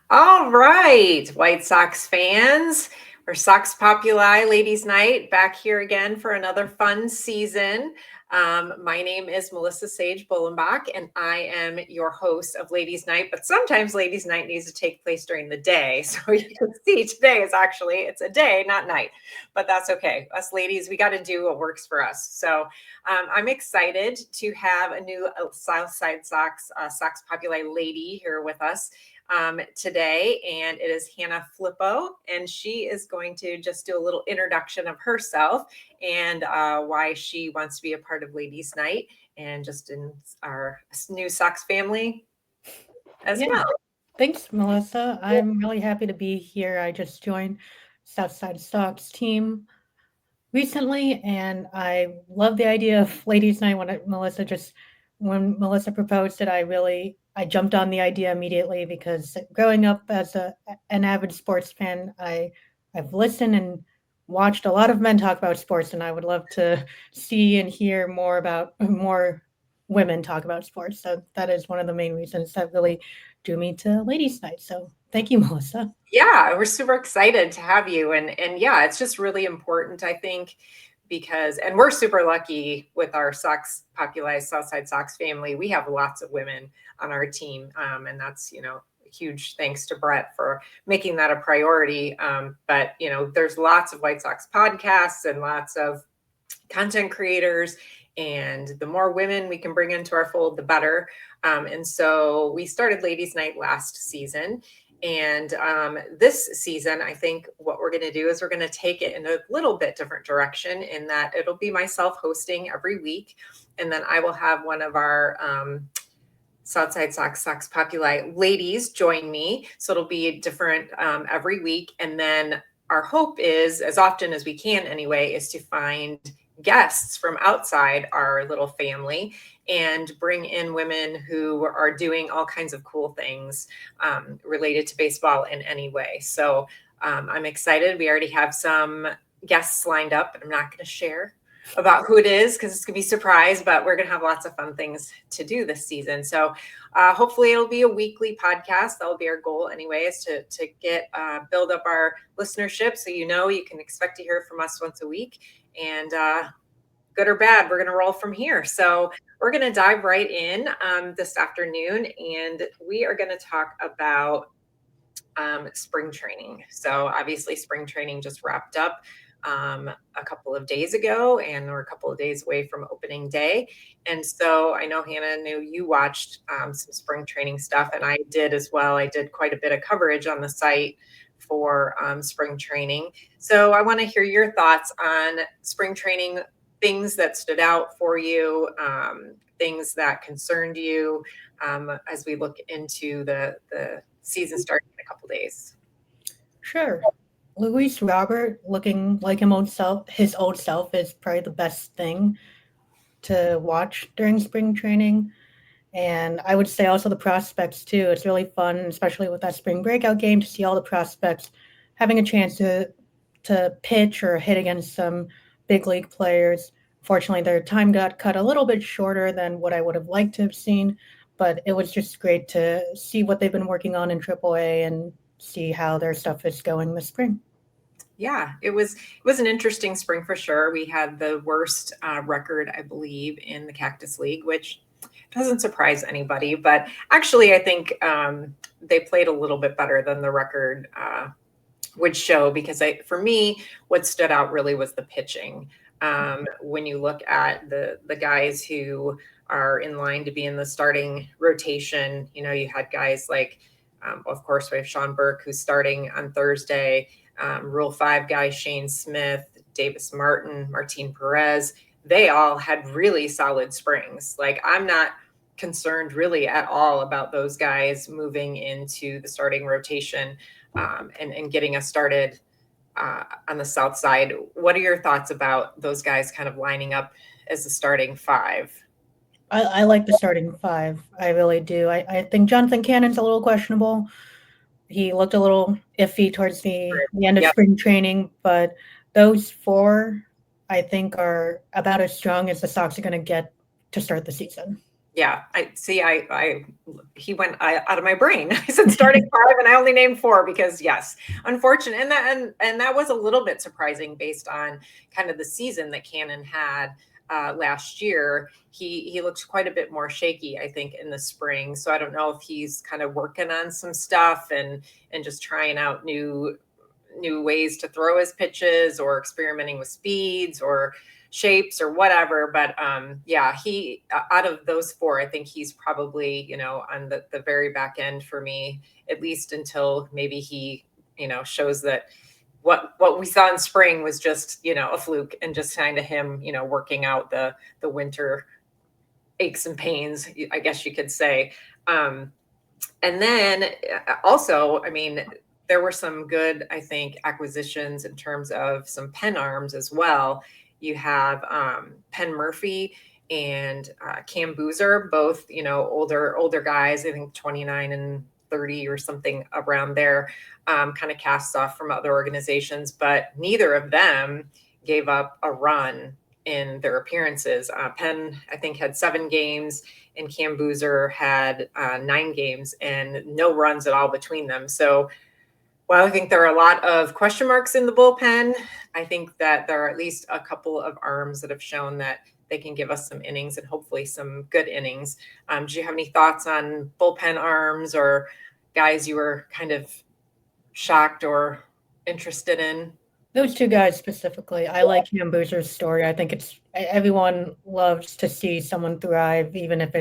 All right, White Sox fans, or Sox Populi Ladies Night, back here again for another fun season. My name is Melissa Sage-Bollenbach, and I am your host of Ladies Night. But sometimes Ladies Night needs to take place during the day, so you can see today is it's a day, not night. But that's okay. Us ladies, we got to do what works for us. So I'm excited to have a new Southside Sox Sox Populi lady here with us today, and it is Hannah Filippo, and she is going to just do a little introduction of herself and why she wants to be a part of Ladies Night and just in our new Sox family as Yeah, well. thanks, Melissa. I'm really happy to be here. I just joined Southside Stocks team recently, and I love the idea of ladies' night. When Melissa proposed it, I jumped on the idea immediately because growing up as an avid sports fan, I've listened and watched a lot of men talk about sports, and I would love to see and hear more women talk about sports. So that is one of the main reasons that really drew me to ladies' night. So thank you, Melissa. Yeah, we're super excited to have you, and yeah, it's just really important, I think, because and we're super lucky with our Sox Populi Southside Sox family. We have lots of women on our team, and that's huge thanks to Brett for making that a priority. But there's lots of White Sox podcasts and lots of content creators, and the more women we can bring into our fold, the better. And so we started Ladies Night last season. And this season, I think what we're going to do is we're going to take it in a little bit different direction in that it'll be myself hosting every week. And then I will have one of our Southside Sox Sox Populi ladies join me. So it'll be different every week. And then our hope is, as often as we can anyway, is to find guests from outside our little family and bring in women who are doing all kinds of cool things related to baseball in any way. So I'm excited. We already have some guests lined up, and I'm not going to share about who it is because it's going to be a surprise, but we're going to have lots of fun things to do this season. So hopefully it'll be a weekly podcast. That'll be our goal anyway, is to get build up our listenership. So you can expect to hear from us once a week, and good or bad, we're going to roll from here. So we're going to dive right in this afternoon, and we are going to talk about spring training. So obviously spring training just wrapped up a couple of days ago, and we're a couple of days away from opening day. And so I know Hannah knew you watched some spring training stuff, and I did as well. I did quite a bit of coverage on the site for spring training. So I want to hear your thoughts on spring training, things that stood out for you, things that concerned you as we look into the season starting in a couple days. Sure. Luis Robert looking like his old self, is probably the best thing to watch during spring training. And I would say also the prospects too. It's really fun, especially with that spring breakout game, to see all the prospects having a chance to pitch or hit against some big league players. Fortunately, their time got cut a little bit shorter than what I would have liked to have seen, but it was just great to see what they've been working on in AAA and see how their stuff is going this spring. Yeah, it was an interesting spring for sure. We had the worst record, I believe, in the Cactus League, which doesn't surprise anybody. But actually, I think they played a little bit better than the record would show, because for me, what stood out really was the pitching. When you look at the guys who are in line to be in the starting rotation, you had guys like, of course, we have Sean Burke, who's starting on Thursday. Rule 5 guy Shane Smith, Davis Martin Perez, they all had really solid springs. Like, I'm not concerned really at all about those guys moving into the starting rotation and getting us started on the south side. What are your thoughts about those guys kind of lining up as the starting five? I like the starting five. I really do. I think Jonathan Cannon's a little questionable. He looked a little iffy towards the end of Yep. spring training, but those four, I think, are about as strong as the Sox are going to get to start the season. Yeah, I see. He went out of my brain. I said starting five, and I only named four because yes, unfortunate, and that was a little bit surprising based on kind of the season that Cannon had last year. He looked quite a bit more shaky, I think, in the spring. So I don't know if he's kind of working on some stuff and just trying out new ways to throw his pitches or experimenting with speeds or shapes or whatever. But yeah, he out of those four, I think he's probably, on the very back end for me, at least until maybe he, shows that what we saw in spring was just, a fluke and just kind of him, working out the winter aches and pains, I guess you could say. And then also, I mean, there were some good, I think, acquisitions in terms of some pen arms as well. You have Penn Murphy and Cam Boozer, both, older guys, I think 29 and 30 or something around there, kind of cast off from other organizations, but neither of them gave up a run in their appearances. Penn, I think, had 7 games, and Cam Boozer had 9 games and no runs at all between them. So while I think there are a lot of question marks in the bullpen, I think that there are at least a couple of arms that have shown that they can give us some innings and hopefully some good innings. Do you have any thoughts on bullpen arms or guys you were kind of shocked or interested in? Those two guys specifically, I like Cam Boozer's story. I think everyone loves to see someone thrive, even if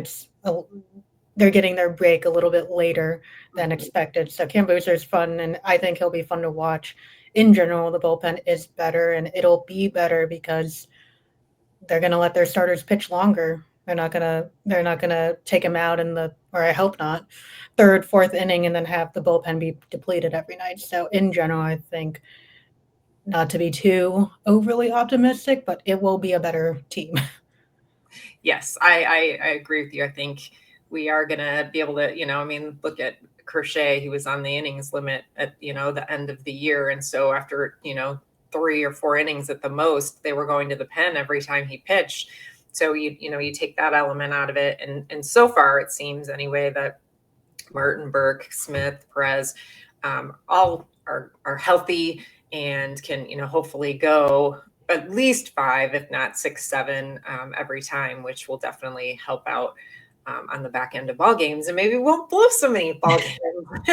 they're getting their break a little bit later than expected. So Cam Boozer's fun, and I think he'll be fun to watch. In general, the bullpen is better, and it'll be better because they're going to let their starters pitch longer. They're not gonna take him out or I hope not, third, fourth inning, and then have the bullpen be depleted every night. So in general, I think not to be too overly optimistic, but it will be a better team. Yes, I agree with you. I think we are going to be able to, I mean, look at Crochet. He was on the innings limit at, the end of the year. And so after, 3 or 4 innings at the most, they were going to the pen every time he pitched. So you take that element out of it. And so far it seems anyway that Martin, Burke, Smith, Perez, all are healthy and can, hopefully go at least 5, if not 6, 7 every time, which will definitely help out on the back end of ball games. And maybe we won't blow so many ball games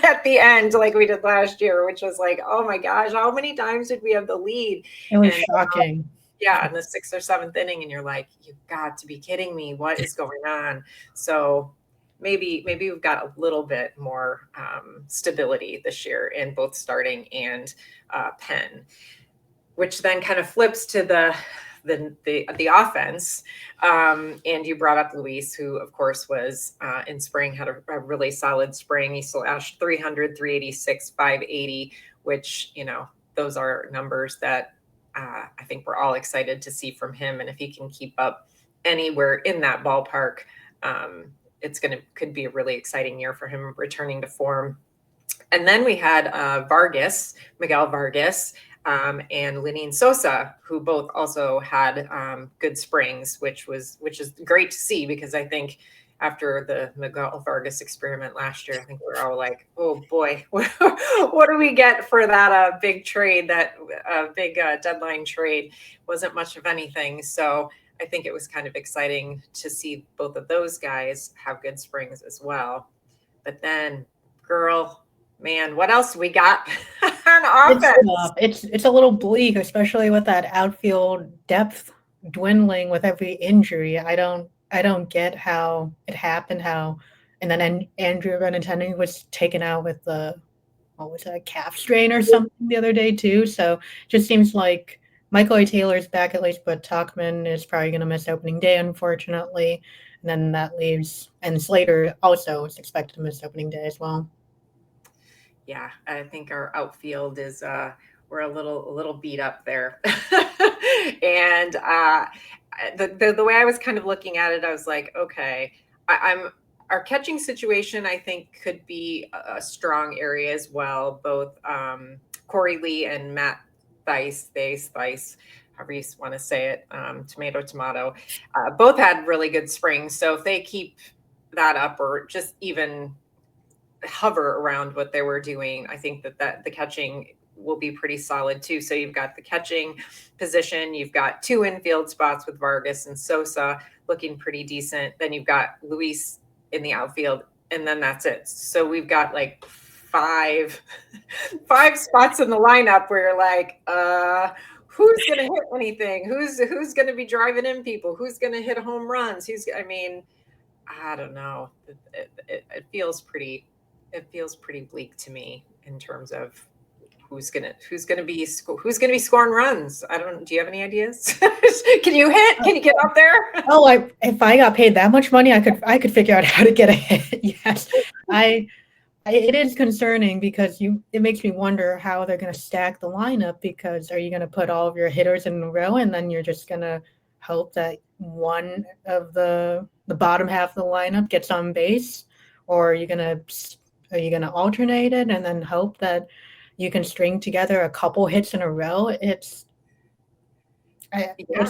at the end like we did last year, which was like, oh my gosh, how many times did we have the lead? It was shocking. Yeah, in the 6th or 7th inning, and you're like, you've got to be kidding me. What is going on? So maybe we've got a little bit more stability this year in both starting and pen, which then kind of flips to the offense. And you brought up Luis, who of course was in spring, had a really solid spring. He slashed 300, 386, 580, which, those are numbers that I think we're all excited to see from him. And if he can keep up anywhere in that ballpark, could be a really exciting year for him returning to form. And then we had Miguel Vargas, and Lenine Sosa, who both also had good springs, which is great to see, because I think after the Miguel Vargas experiment last year, I think we're all like, oh boy, what do we get for that big trade? That big deadline trade wasn't much of anything. So I think it was kind of exciting to see both of those guys have good springs as well. But then, man, what else we got on offense? It's a little bleak, especially with that outfield depth dwindling with every injury. I don't get how it happened. And then Andrew Benintendi was taken out with what was it, a calf strain or something the other day too. So it just seems like Michael A. Taylor's back at least, but Tauchman is probably going to miss opening day, unfortunately. And then that leaves, and Slater also is expected to miss opening day as well. Yeah, I think our outfield is we're a little beat up there. And the way I was kind of looking at it, I was like, okay, our catching situation, I think, could be a strong area as well. Both Corey Lee and Matt Thice, however you want to say it, tomato, both had really good springs. So if they keep that up or just even hover around what they were doing, I think that the catching will be pretty solid too. So you've got the catching position, you've got 2 infield spots with Vargas and Sosa looking pretty decent. Then you've got Luis in the outfield, and then that's it. So we've got like five spots in the lineup where you're like, who's gonna hit anything? Who's gonna be driving in people? Who's gonna hit home runs? I mean, I don't know. It feels pretty bleak to me in terms of who's gonna be scoring runs. Do you have any ideas? Can you hit? Can you get up there? Oh, if I got paid that much money, I could figure out how to get a hit. Yes, it is concerning because it makes me wonder how they're going to stack the lineup, because are you going to put all of your hitters in a row and then you're just going to hope that one of the bottom half of the lineup gets on base, or are you going to alternate it and then hope that you can string together a couple hits in a row? It's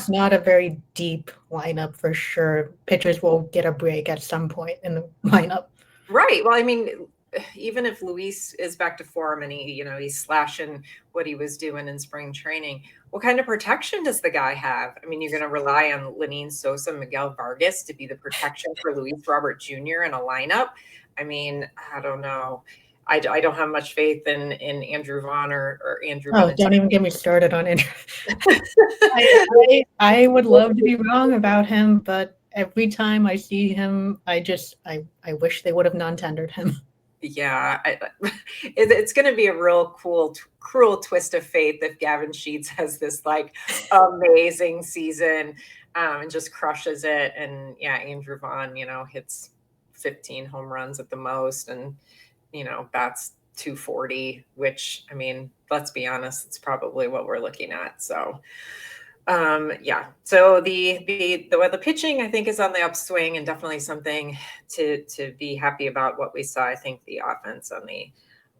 not a very deep lineup for sure. Pitchers will get a break at some point in the lineup. Right. Well, I mean, even if Luis is back to form and he's slashing what he was doing in spring training, what kind of protection does the guy have? I mean, you're going to rely on Lenyn Sosa, Miguel Vargas to be the protection for Luis Robert Jr. in a lineup. I mean, I don't know. I don't have much faith in Andrew Vaughn or Andrew. Oh, don't even get me started on Andrew. I would love to be wrong about him, but every time I see him, I wish they would have non-tendered him. Yeah, it's going to be a real cruel twist of fate if Gavin Sheets has this like amazing season and just crushes it. And yeah, Andrew Vaughn, hits 15 home runs at the most, and bats 240, which, I mean, let's be honest, it's probably what we're looking at. So yeah. So the pitching, I think, is on the upswing, and definitely something to be happy about what we saw. I think the offense, on the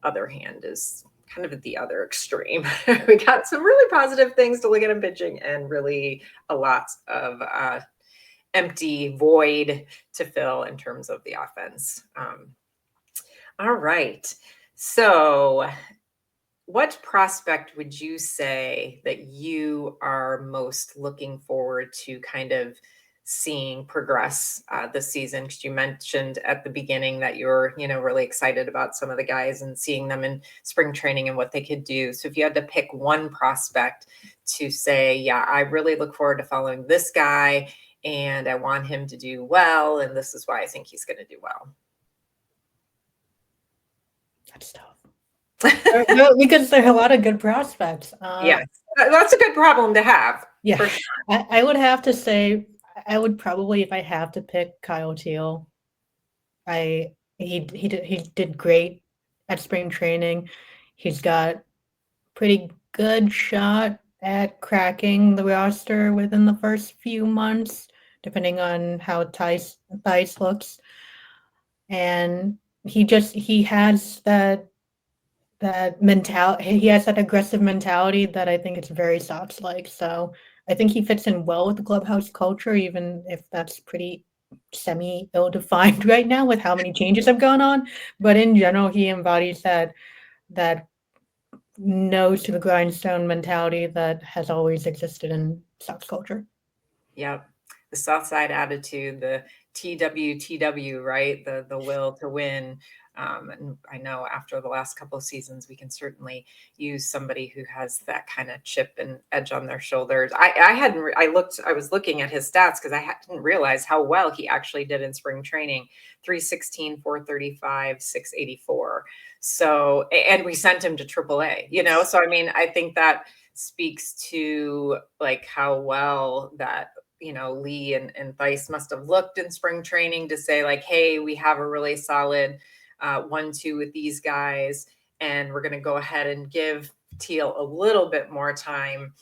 other hand, is kind of at the other extreme. We got some really positive things to look at in pitching, and really a lot of empty void to fill in terms of the offense. All right. So what prospect would you say that you are most looking forward to kind of seeing progress this season? Because you mentioned at the beginning that you're, really excited about some of the guys and seeing them in spring training and what they could do. So if you had to pick one prospect to say, yeah, I really look forward to following this guy and I want him to do well, and this is why I think he's going to do well. That's tough. Because there are a lot of good prospects. Yes, that's a good problem to have. Yeah, for sure. I would have to say, I would probably, if I have to pick, Kyle Teal. He did great at spring training. He's got pretty good shot at cracking the roster within the first few months, depending on how Theis looks. And he has that mentality. He has that aggressive mentality that I think it's very Sox-like. So I think he fits in well with the clubhouse culture, even if that's pretty semi-ill-defined right now with how many changes have gone on. But in general, he embodies that nose to the grindstone mentality that has always existed in Sox culture. Yep. The South Side attitude, the TWTW, right? The will to win. And I know after the last couple of seasons, we can certainly use somebody who has that kind of chip and edge on their shoulders. I was looking at his stats because I didn't realize how well he actually did in spring training. 316, 435, 684. So, and we sent him to AAA, so I mean, I think that speaks to like how well that Lee and Theis must have looked in spring training to say like, hey, we have a really solid 1-2 with these guys, and we're going to go ahead and give Teal a little bit more time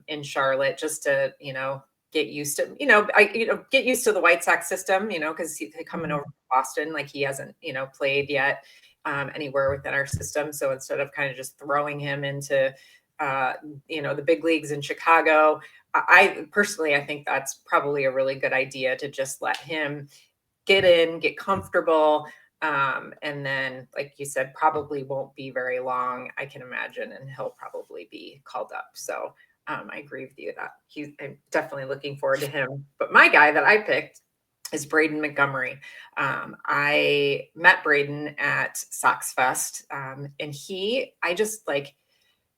in Charlotte just to get used to get used to the White Sox system, because he's coming over from Boston, like he hasn't played yet anywhere within our system. So instead of kind of just throwing him into the big leagues in Chicago. I personally, I think that's probably a really good idea to just let him get in, get comfortable. And then, like you said, probably won't be very long, I can imagine, and he'll probably be called up. So I agree with you that I'm definitely looking forward to him. But my guy that I picked is Braden Montgomery. I met Braden at Sox Fest, and I just like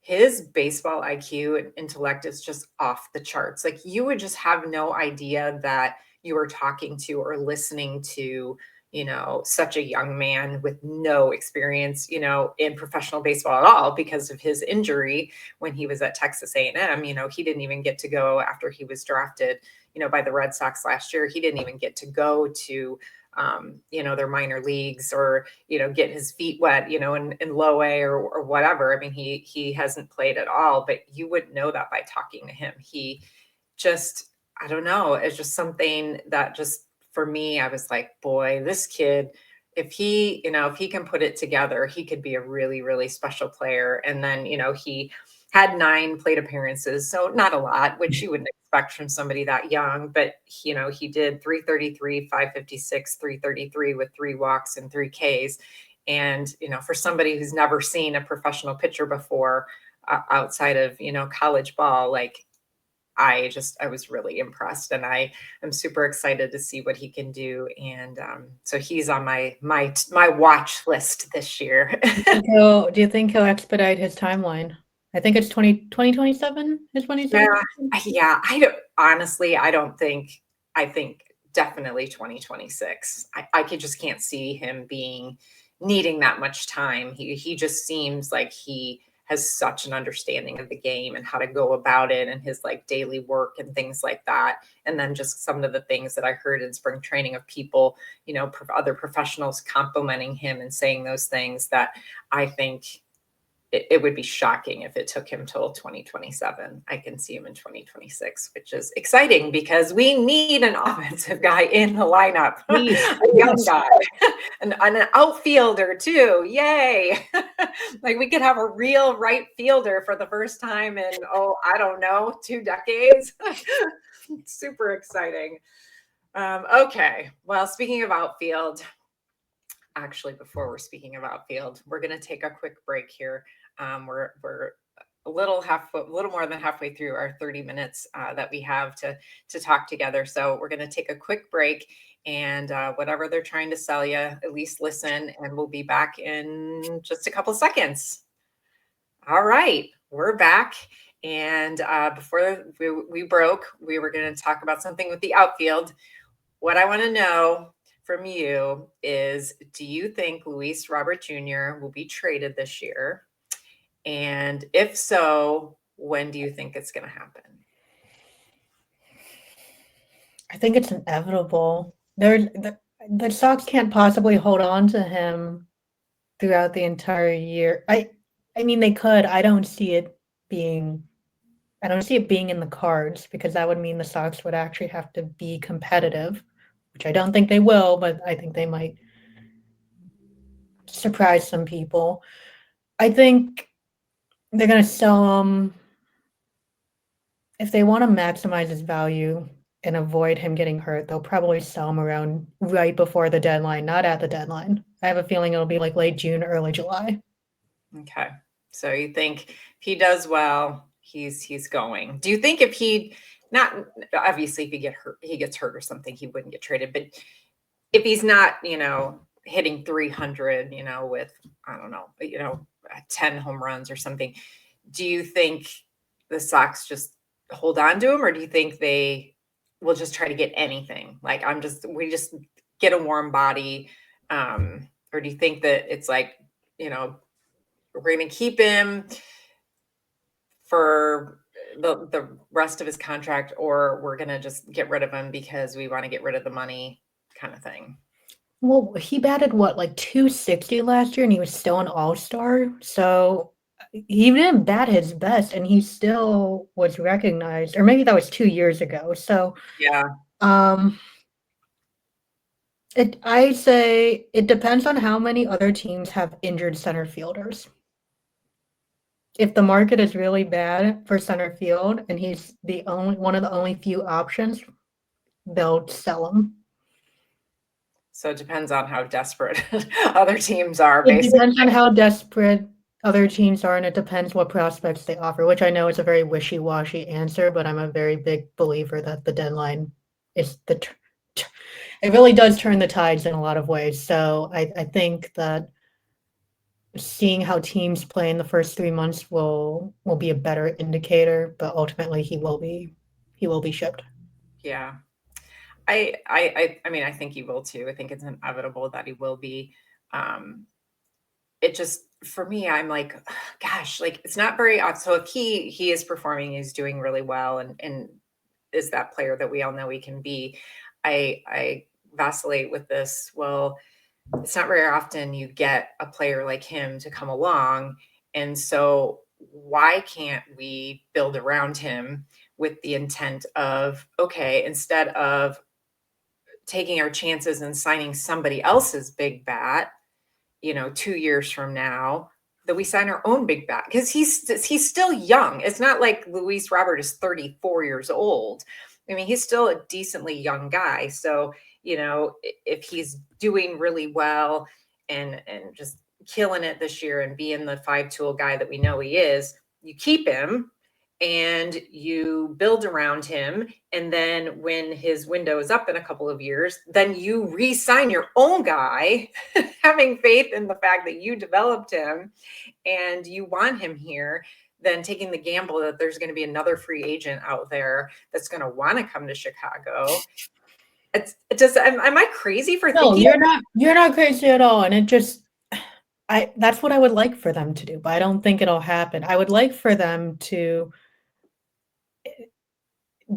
his baseball IQ and intellect is just off the charts. Like you would just have no idea that you were talking to or listening to, such a young man with no experience, in professional baseball at all because of his injury when he was at Texas A&M. He didn't even get to go after he was drafted, by the Red Sox last year. He didn't even get to go to their minor leagues or, get his feet wet, in low A or whatever. I mean, he hasn't played at all, but you wouldn't know that by talking to him. He just, I don't know, it's just something that just, for me, I was like, boy, this kid, if he can put it together, he could be a really, really special player. And then, he had 9 plate appearances, so not a lot, which you wouldn't expect from somebody that young, but he did 333, 556, 333 with 3 walks and 3 Ks. And, for somebody who's never seen a professional pitcher before, outside of, college ball, like I was really impressed, and I am super excited to see what he can do. And so he's on my watch list this year. Do you think he'll expedite his timeline? I think it's 2027 is when he said. Yeah. I don't think. I think definitely 2026. I just can't see him needing that much time. He just seems like he has such an understanding of the game and how to go about it and his like daily work and things like that. And then just some of the things that I heard in spring training of people, other professionals complimenting him and saying those things, that I think it would be shocking if it took him till 2027. I can see him in 2026, which is exciting because we need an offensive guy in the lineup, a young guy, and an outfielder too. Yay. Like we could have a real right fielder for the first time in, I don't know, 2 decades. Super exciting. Okay. Well, speaking of outfield, actually, before we're speaking of outfield, we're going to take a quick break here. We're a little more than halfway through our 30 minutes that we have to talk together. So we're going to take a quick break, and whatever they're trying to sell you, at least listen, and we'll be back in just a couple seconds. All right, we're back. And before we broke, we were going to talk about something with the outfield. What I want to know from you is, do you think Luis Robert Jr. will be traded this year? And if so, when do you think it's going to happen? I think it's inevitable. The Sox can't possibly hold on to him throughout the entire year. I mean, they could. I don't see it being in the cards, because that would mean the Sox would actually have to be competitive, which I don't think they will, but I think they might surprise some people. I think they're going to sell him if they want to maximize his value and avoid him getting hurt. They'll probably sell him around right before the deadline, not at the deadline. I have a feeling it'll be like late June, early July. Okay. So you think if he does well, he's going. Do you think if not obviously if he gets hurt or something, he wouldn't get traded, but if he's not, hitting 300, with, I don't know, 10 home runs or something, do you think the Sox just hold on to him, or do you think they will just try to get anything? Like we just get a warm body, or do you think that it's like, we're going to keep him for the rest of his contract, or we're going to just get rid of him because we want to get rid of the money, kind of thing? Well, he batted what, like 260 last year, and he was still an all-star. So he didn't bat his best, and he still was recognized. Or maybe that was 2 years ago. So Yeah. I say it depends on how many other teams have injured center fielders. if the market is really bad for center field and he's the only one of the only few options, they'll sell him. So it depends on how desperate other teams are, It basically. depends on how desperate other teams are, and it depends what prospects they offer, which I know is a very wishy-washy answer, but I'm a very big believer that the deadline is it really does turn the tides in a lot of ways. So I think that seeing how teams play in the first 3 months will be a better indicator, but ultimately he will be shipped. Yeah. I mean, I think he will too. I think it's inevitable that he will be. It just, for me, I'm like, gosh, like it's not very odd. So if he is performing, he's doing really well, and is that player that we all know he can be. I vacillate with this. Well, it's not very often you get a player like him to come along, and so why can't we build around him with the intent of, okay, instead of taking our chances and signing somebody else's big bat, 2 years from now, that we sign our own big bat, because he's still young. It's not like Luis Robert is 34 years old. I mean, he's still a decently young guy. So, if he's doing really well and just killing it this year and being the five-tool guy that we know he is, you keep him and you build around him. And then when his window is up in a couple of years, then you re-sign your own guy, having faith in the fact that you developed him and you want him here, than taking the gamble that there's going to be another free agent out there that's going to want to come to Chicago. Am I crazy for No, thinking? you're not crazy at all. And it just, that's what I would like for them to do, but I don't think it'll happen. I would like for them to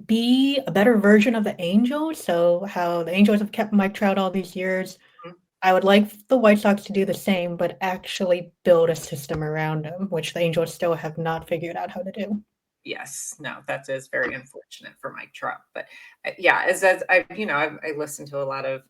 be a better version of the Angels. So how the Angels have kept Mike Trout all these years, I would like the White Sox to do the same, but actually build a system around him, which the Angels still have not figured out how to do. Yes, no, that is very unfortunate for Mike Trout. But yeah, as I listen to a lot of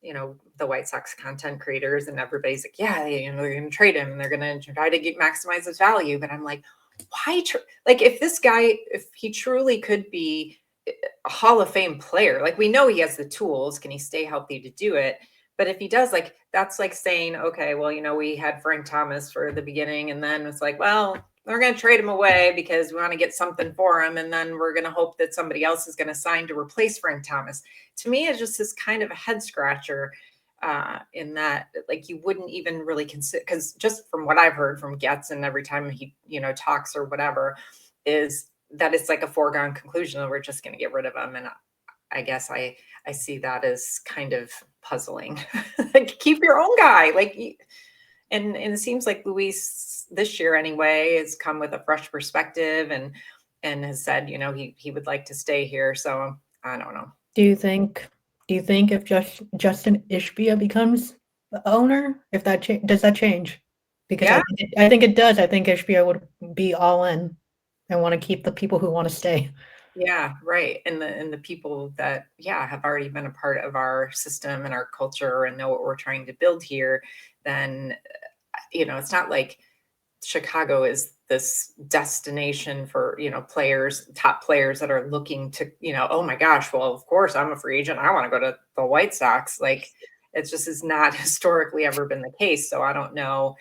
the White Sox content creators, and everybody's like, yeah, they're going to trade him and they're going to try to maximize his value. But I'm like, why? Like, if this guy, if he truly could be a Hall of Fame player, like we know he has the tools, can he stay healthy to do it? But if he does, like, that's like saying, okay, well, we had Frank Thomas for the beginning, and then it's like, well, we're going to trade him away because we want to get something for him, and then we're going to hope that somebody else is going to sign to replace Frank Thomas. To me, it's just this kind of a head scratcher, in that, like, you wouldn't even really consider, because just from what I've heard from Getz, and every time he talks or whatever, is that it's like a foregone conclusion that we're just going to get rid of him. And I guess I see that as kind of puzzling. Like, keep your own guy. Like, and it seems like Luis this year anyway has come with a fresh perspective and has said, he would like to stay here. So I don't know. Do you think if Justin Ishbia becomes the owner, if that does that change? Because Yeah. I think it does. I think Ishbia would be all in and want to keep the people who want to stay. Yeah, right. And the people that, yeah, have already been a part of our system and our culture and know what we're trying to build here, then it's not like Chicago is this destination for, players, top players that are looking to, oh my gosh, well, of course I'm a free agent, I want to go to the White Sox. Like, it's just is not historically ever been the case. So I don't know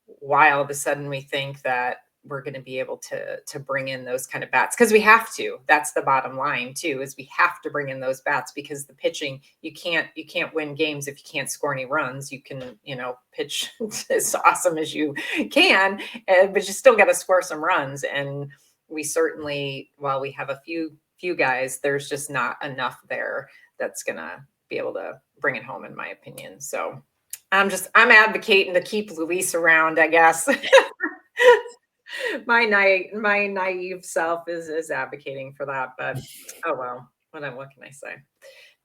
why all of a sudden we think that we're going to be able to bring in those kind of bats, because we have to. That's the bottom line too, is we have to bring in those bats, because the pitching, you can't win games if you can't score any runs. You can pitch as awesome as you can, but you still got to score some runs. And we certainly, while we have a few guys, there's just not enough there that's gonna be able to bring it home, in my opinion. So I'm advocating to keep Luis around, I guess. My naive self is advocating for that, but oh well. What can I say?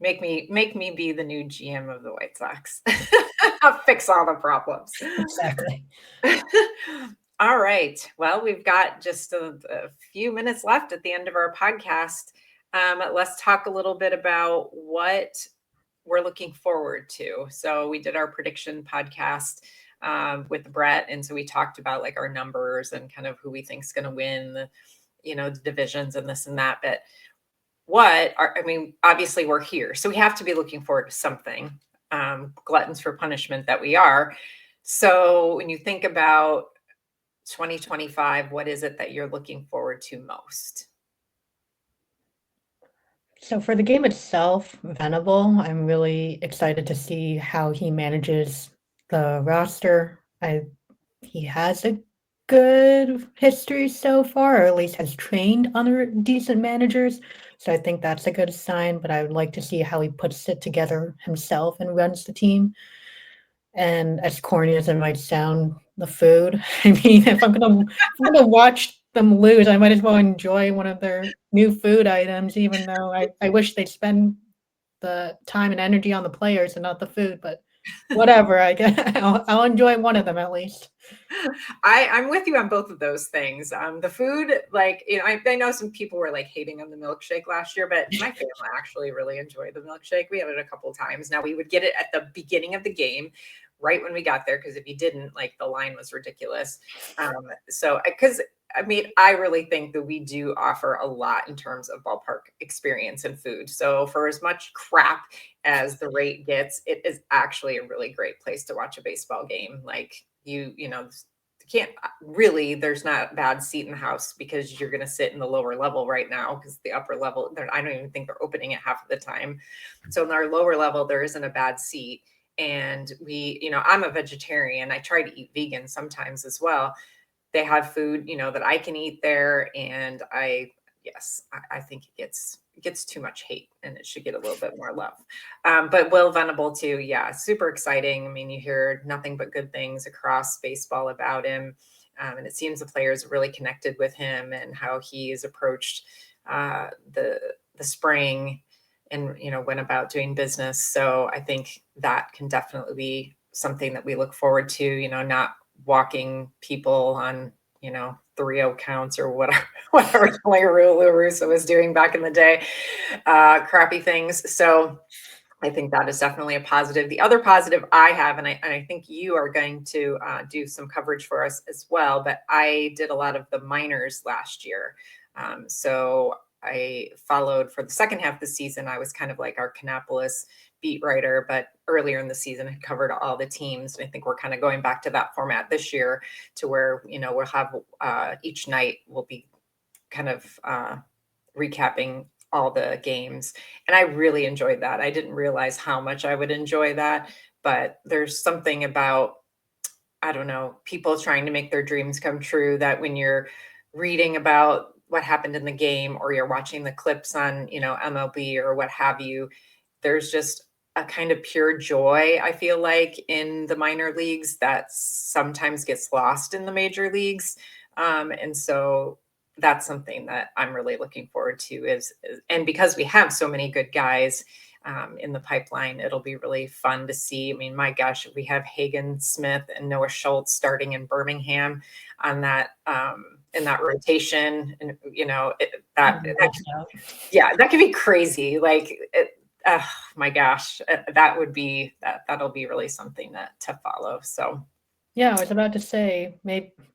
Make me be the new GM of the White Sox. I'll fix all the problems. Exactly. All right. Well, we've got just a few minutes left at the end of our podcast. Let's talk a little bit about what we're looking forward to. So we did our prediction podcast with Brett. And so we talked about like our numbers and kind of who we think is going to win the, the divisions and this and that. But obviously we're here, so we have to be looking forward to something. Gluttons for punishment that we are. So when you think about 2025, what is it that you're looking forward to most? So for the game itself, Venable, I'm really excited to see how he manages the roster. He has a good history so far, or at least has trained under decent managers. So I think that's a good sign, but I would like to see how he puts it together himself and runs the team. And as corny as it might sound, the food. I mean, if I'm gonna watch them lose, I might as well enjoy one of their new food items, even though I wish they'd spend the time and energy on the players and not the food, but whatever, I guess I'll enjoy one of them at least. I'm with you on both of those things. The food, like, I know some people were like hating on the milkshake last year, but my family actually really enjoyed the milkshake. We had it a couple of times. Now we would get it at the beginning of the game, right when we got there, because if you didn't, like, the line was ridiculous. I really think that we do offer a lot in terms of ballpark experience and food. So for as much crap as the rate gets, it is actually a really great place to watch a baseball game. Like, can't really, there's not a bad seat in the house because you're going to sit in the lower level right now, because the upper level, I don't even think they're opening it half of the time. So in our lower level, there isn't a bad seat. And I'm a vegetarian. I try to eat vegan sometimes as well. They have food, that I can eat there. And I think it gets too much hate and it should get a little bit more love. But Will Venable too. Yeah. Super exciting. I mean, you hear nothing but good things across baseball about him. And it seems the players really connected with him and how he has approached the spring and, went about doing business. So I think that can definitely be something that we look forward to, not walking people on, 3-0 counts or whatever Lou Russo was doing back in the day, crappy things. So I think that is definitely a positive. The other positive I have, and I think you are going to do some coverage for us as well, but I did a lot of the minors last year. So I followed for the second half of the season. I was kind of like our Kannapolis beat writer, but earlier in the season I covered all the teams. And I think we're kind of going back to that format this year, to where, we'll have each night we'll be kind of recapping all the games. And I really enjoyed that. I didn't realize how much I would enjoy that, but there's something about, I don't know, people trying to make their dreams come true, that when you're reading about what happened in the game or you're watching the clips on, MLB or what have you, there's just a kind of pure joy, I feel like, in the minor leagues that sometimes gets lost in the major leagues. And so that's something that I'm really looking forward to and because we have so many good guys in the pipeline, it'll be really fun to see. I mean, my gosh, we have Hagen Smith and Noah Schultz starting in Birmingham on that, in that rotation. And, that could be crazy. Like, oh my gosh, that'll be really something to follow. So. Yeah, I was about to say,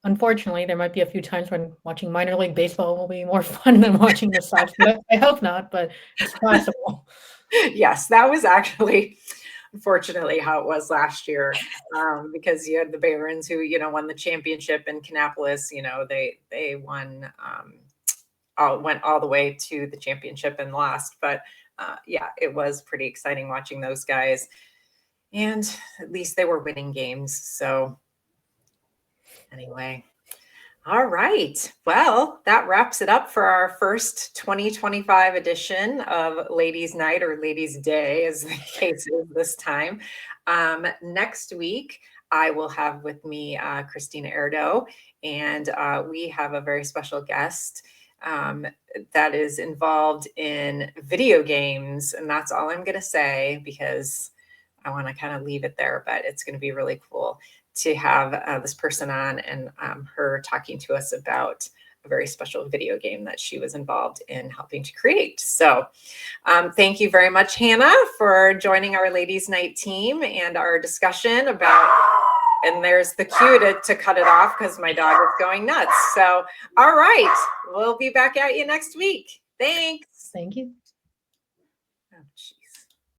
unfortunately, there might be a few times when watching minor league baseball will be more fun than watching the Sox, but I hope not, but it's possible. Yes, that was actually, unfortunately, how it was last year, because you had the Barons who, won the championship in Kannapolis. They won, went all the way to the championship and lost. But it was pretty exciting watching those guys. And at least they were winning games. So anyway, all right. Well, that wraps it up for our first 2025 edition of Ladies Night, or Ladies Day, as the case is this time. Next week, I will have with me Christina Erdo, and we have a very special guest that is involved in video games. And that's all I'm going to say, because I want to kind of leave it there, but it's going to be really cool to have this person on and her talking to us about a very special video game that she was involved in helping to create. So thank you very much, Hannah, for joining our Ladies Night team and our discussion about And there's the cue to cut it off because my dog is going nuts. So, all right, we'll be back at you next week. Thanks. Thank you.